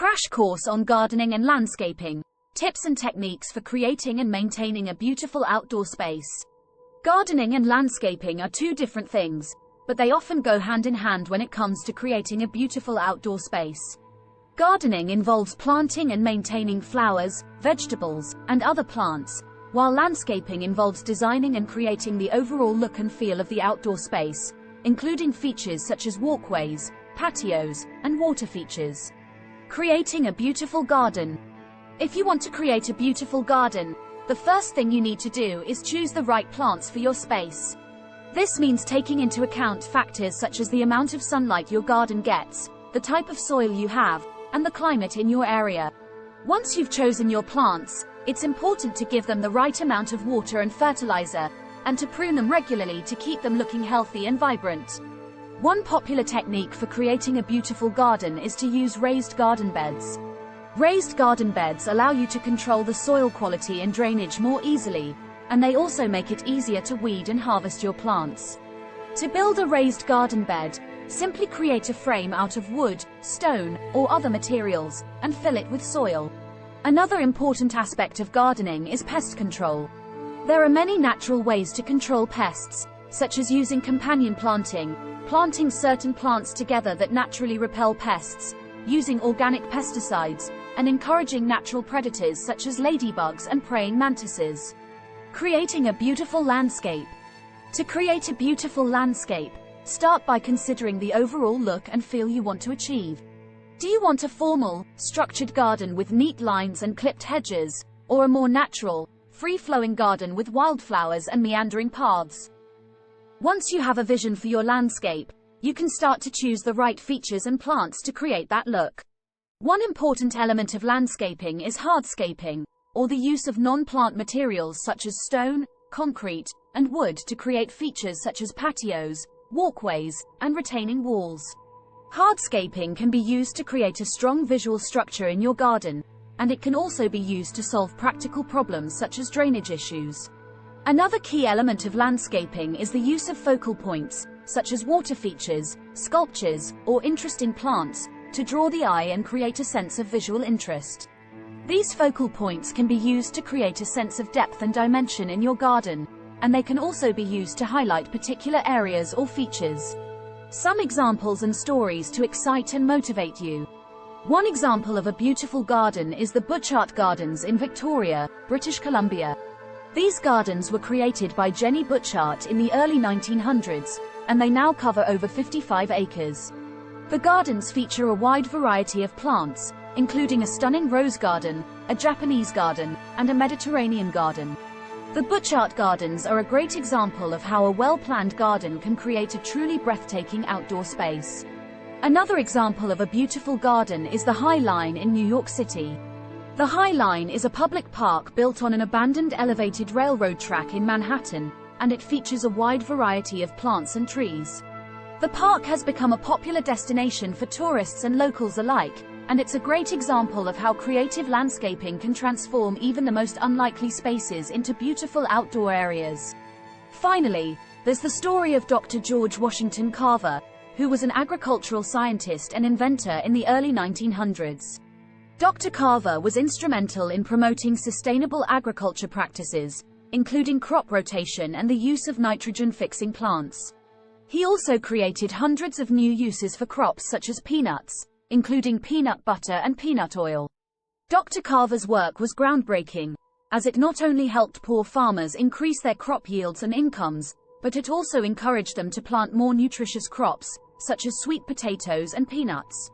Crash course on gardening and landscaping. Tips and techniques for creating and maintaining a beautiful outdoor space. Gardening and landscaping are two different things, but they often go hand in hand when it comes to creating a beautiful outdoor space. Gardening involves planting and maintaining flowers, vegetables, and other plants, while landscaping involves designing and creating the overall look and feel of the outdoor space, including features such as walkways, patios, and water features. Creating a beautiful garden. If you want to create a beautiful garden, the first thing you need to do is choose the right plants for your space. This means taking into account factors such as the amount of sunlight your garden gets, the type of soil you have, and the climate in your area. Once you've chosen your plants, it's important to give them the right amount of water and fertilizer, and to prune them regularly to keep them looking healthy and vibrant. One popular technique for creating a beautiful garden is to use raised garden beds. Raised garden beds allow you to control the soil quality and drainage more easily, and they also make it easier to weed and harvest your plants. To build a raised garden bed, simply create a frame out of wood, stone, or other materials, and fill it with soil. Another important aspect of gardening is pest control. There are many natural ways to control pests, such as using companion planting, planting certain plants together that naturally repel pests, using organic pesticides, and encouraging natural predators such as ladybugs and praying mantises. Creating a beautiful landscape. To create a beautiful landscape, start by considering the overall look and feel you want to achieve. Do you want a formal, structured garden with neat lines and clipped hedges, or a more natural, free-flowing garden with wildflowers and meandering paths? Once you have a vision for your landscape, you can start to choose the right features and plants to create that look. One important element of landscaping is hardscaping, or the use of non-plant materials such as stone, concrete, and wood to create features such as patios, walkways, and retaining walls. Hardscaping can be used to create a strong visual structure in your garden, and it can also be used to solve practical problems such as drainage issues. Another key element of landscaping is the use of focal points, such as water features, sculptures, or interesting plants, to draw the eye and create a sense of visual interest. These focal points can be used to create a sense of depth and dimension in your garden, and they can also be used to highlight particular areas or features. Some examples and stories to excite and motivate you. One example of a beautiful garden is the Butchart Gardens in Victoria, British Columbia. These gardens were created by Jenny Butchart in the early 1900s, and they now cover over 55 acres. The gardens feature a wide variety of plants, including a stunning rose garden, a Japanese garden, and a Mediterranean garden. The Butchart Gardens are a great example of how a well-planned garden can create a truly breathtaking outdoor space. Another example of a beautiful garden is the High Line in New York City. The High Line is a public park built on an abandoned elevated railroad track in Manhattan, and it features a wide variety of plants and trees. The park has become a popular destination for tourists and locals alike, and it's a great example of how creative landscaping can transform even the most unlikely spaces into beautiful outdoor areas. Finally, there's the story of Dr. George Washington Carver, who was an agricultural scientist and inventor in the early 1900s. Dr. Carver was instrumental in promoting sustainable agriculture practices, including crop rotation and the use of nitrogen-fixing plants. He also created hundreds of new uses for crops such as peanuts, including peanut butter and peanut oil. Dr. Carver's work was groundbreaking, as it not only helped poor farmers increase their crop yields and incomes, but it also encouraged them to plant more nutritious crops, such as sweet potatoes and peanuts.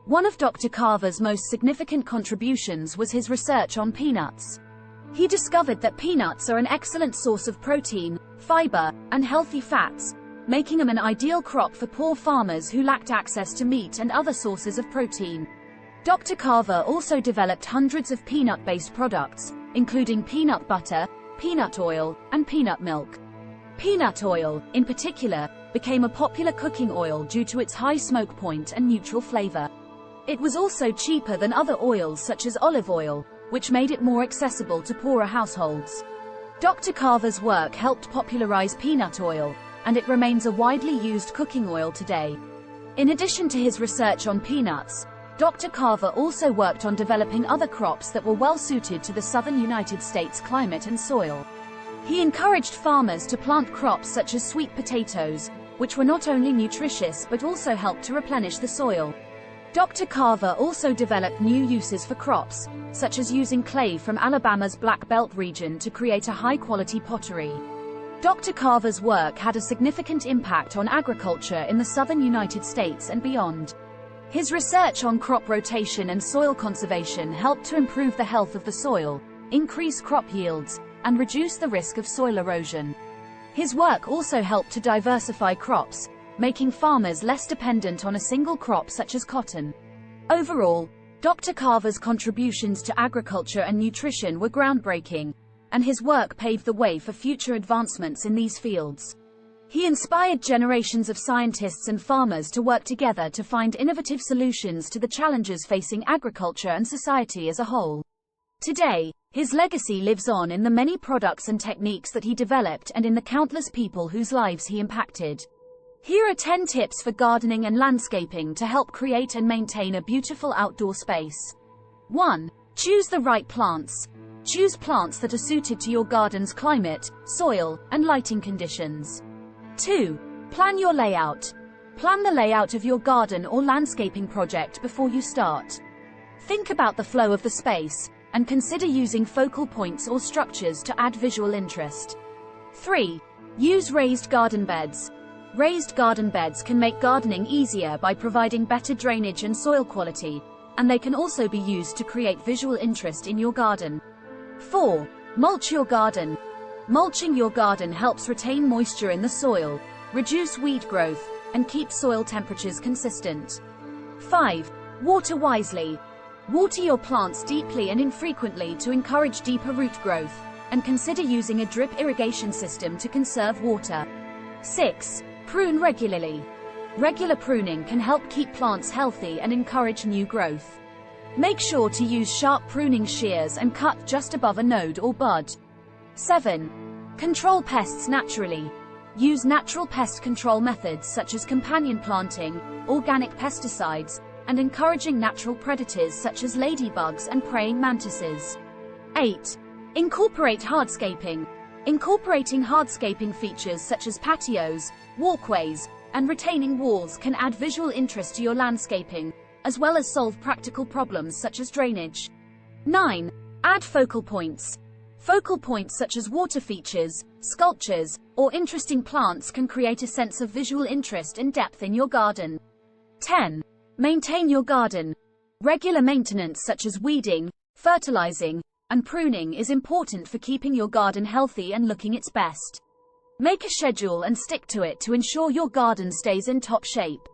One of Dr. Carver's most significant contributions was his research on peanuts. He discovered that peanuts are an excellent source of protein, fiber, and healthy fats, making them an ideal crop for poor farmers who lacked access to meat and other sources of protein. Dr. Carver also developed hundreds of peanut-based products, including peanut butter, peanut oil, and peanut milk. Peanut oil, in particular, became a popular cooking oil due to its high smoke point and neutral flavor. It was also cheaper than other oils such as olive oil, which made it more accessible to poorer households. Dr. Carver's work helped popularize peanut oil, and it remains a widely used cooking oil today. In addition to his research on peanuts, Dr. Carver also worked on developing other crops that were well suited to the southern United States climate and soil. He encouraged farmers to plant crops such as sweet potatoes, which were not only nutritious but also helped to replenish the soil. Dr. Carver also developed new uses for crops, such as using clay from Alabama's Black Belt region to create a high-quality pottery. Dr. Carver's work had a significant impact on agriculture in the southern United States and beyond. His research on crop rotation and soil conservation helped to improve the health of the soil, increase crop yields, and reduce the risk of soil erosion. His work also helped to diversify crops, making farmers less dependent on a single crop such as cotton. Overall, Dr. Carver's contributions to agriculture and nutrition were groundbreaking, and his work paved the way for future advancements in these fields. He inspired generations of scientists and farmers to work together to find innovative solutions to the challenges facing agriculture and society as a whole. Today, his legacy lives on in the many products and techniques that he developed and in the countless people whose lives he impacted. Here are 10 tips for gardening and landscaping to help create and maintain a beautiful outdoor space. 1. Choose the right plants. Choose plants that are suited to your garden's climate, soil, and lighting conditions. 2. Plan your layout. Plan the layout of your garden or landscaping project before you start. Think about the flow of the space, and consider using focal points or structures to add visual interest. 3. Use raised garden beds. Raised garden beds can make gardening easier by providing better drainage and soil quality, and they can also be used to create visual interest in your garden. 4. Mulch your garden. Mulching your garden helps retain moisture in the soil, reduce weed growth, and keep soil temperatures consistent. 5. Water wisely. Water your plants deeply and infrequently to encourage deeper root growth, and consider using a drip irrigation system to conserve water. 6. Prune regularly. Regular pruning can help keep plants healthy and encourage new growth. Make sure to use sharp pruning shears and cut just above a node or bud. 7. Control pests naturally. Use natural pest control methods such as companion planting, organic pesticides, and encouraging natural predators such as ladybugs and praying mantises. 8. Incorporate hardscaping. Incorporating hardscaping features such as patios, walkways, and retaining walls can add visual interest to your landscaping, as well as solve practical problems such as drainage. 9. Add focal points. Focal points such as water features, sculptures, or interesting plants can create a sense of visual interest and depth in your garden. 10. Maintain your garden. Regular maintenance such as weeding, fertilizing, and pruning is important for keeping your garden healthy and looking its best. Make a schedule and stick to it to ensure your garden stays in top shape.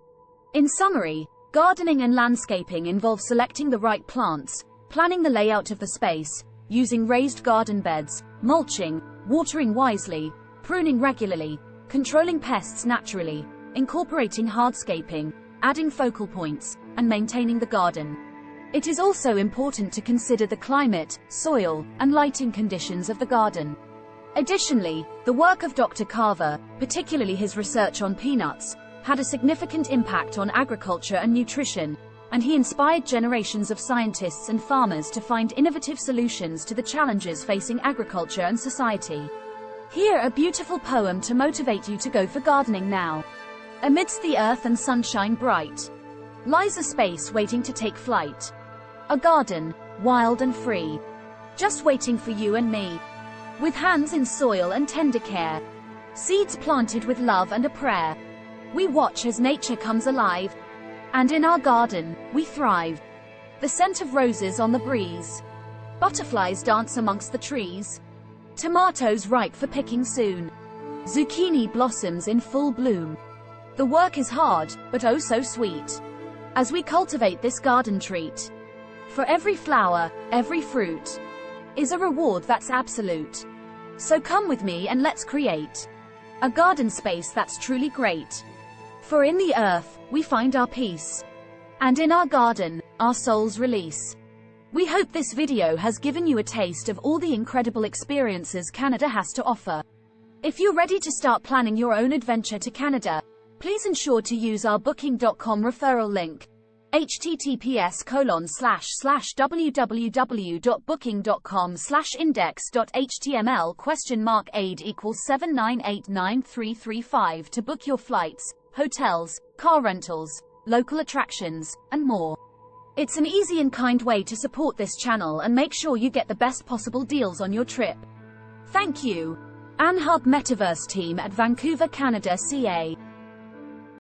In summary, gardening and landscaping involve selecting the right plants, planning the layout of the space, using raised garden beds, mulching, watering wisely, pruning regularly, controlling pests naturally, incorporating hardscaping, adding focal points, and maintaining the garden. It is also important to consider the climate, soil, and lighting conditions of the garden. Additionally, the work of Dr. Carver, particularly his research on peanuts, had a significant impact on agriculture and nutrition, and he inspired generations of scientists and farmers to find innovative solutions to the challenges facing agriculture and society. Here a beautiful poem to motivate you to go for gardening now. Amidst the earth and sunshine bright, lies a space waiting to take flight. A garden, wild and free, just waiting for you and me. With hands in soil and tender care, seeds planted with love and a prayer, we watch as nature comes alive, and in our garden, we thrive. The scent of roses on the breeze, butterflies dance amongst the trees, tomatoes ripe for picking soon, zucchini blossoms in full bloom. The work is hard, but oh so sweet, as we cultivate this garden treat. For every flower, every fruit, is a reward that's absolute. So come with me and let's create a garden space that's truly great. For in the earth, we find our peace, and in our garden, our soul's release. We hope this video has given you a taste of all the incredible experiences Canada has to offer. If you're ready to start planning your own adventure to Canada, please ensure to use our Booking.com referral link. https://www.booking.com/index.html?aid equals 7989335 to book your flights, hotels, car rentals, local attractions, and more. It's an easy and kind way to support this channel and make sure you get the best possible deals on your trip. Thank you. Anhub Metaverse team at Vancouver, Canada, CA.